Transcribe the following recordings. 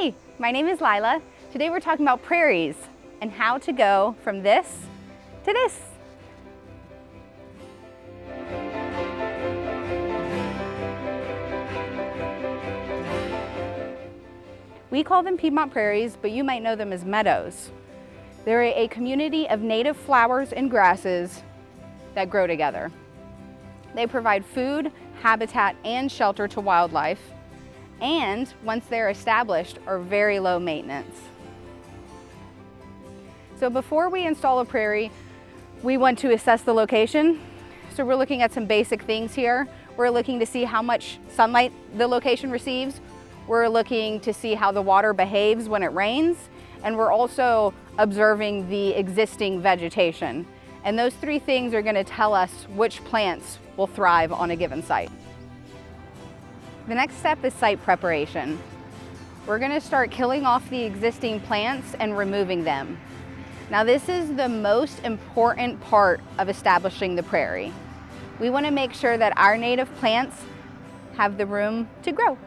Hey, my name is Lila. Today we're talking about prairies and how to go from this to this. We call them Piedmont Prairies, but you might know them as meadows. They're a community of native flowers and grasses that grow together. They provide food, habitat, and shelter to wildlife, and once they're established, are very low maintenance. So before we install a prairie, we want to assess the location. So we're looking at some basic things here. We're looking to see how much sunlight the location receives. We're looking to see how the water behaves when it rains, and we're also observing the existing vegetation. And those three things are going to tell us which plants will thrive on a given site. The next step is site preparation. We're going to start killing off the existing plants and removing them. Now this is the most important part of establishing the prairie. We want to make sure that our native plants have the room to grow.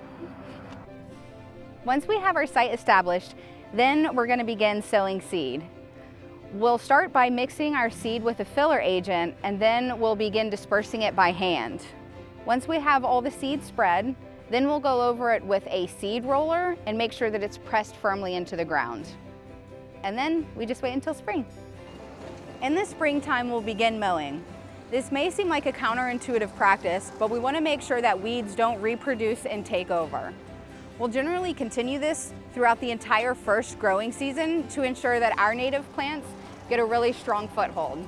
Once we have our site established, then we're going to begin sowing seed. We'll start by mixing our seed with a filler agent, and then we'll begin dispersing it by hand. Once we have all the seed spread, then we'll go over it with a seed roller and make sure that it's pressed firmly into the ground. And then we just wait until spring. In the springtime, we'll begin mowing. This may seem like a counterintuitive practice, but we want to make sure that weeds don't reproduce and take over. We'll generally continue this throughout the entire first growing season to ensure that our native plants get a really strong foothold.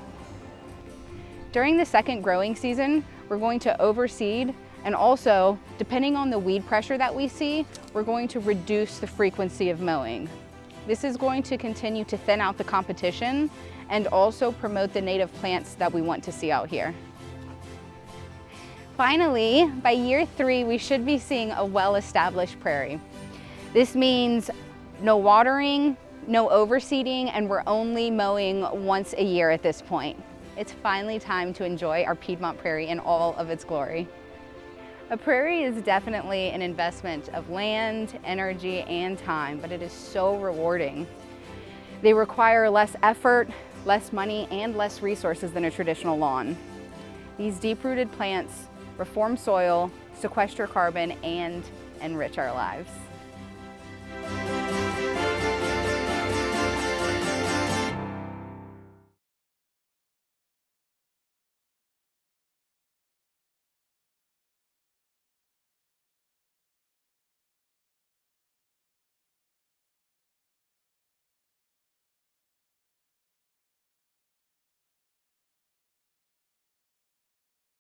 During the second growing season, we're going to overseed, and also, depending on the weed pressure that we see, we're going to reduce the frequency of mowing. This is going to continue to thin out the competition and also promote the native plants that we want to see out here. Finally, by year 3, we should be seeing a well-established prairie. This means no watering, no overseeding, and we're only mowing once a year at this point. It's finally time to enjoy our Piedmont Prairie in all of its glory. A prairie is definitely an investment of land, energy, and time, but it is so rewarding. They require less effort, less money, and less resources than a traditional lawn. These deep-rooted plants reform soil, sequester carbon, and enrich our lives.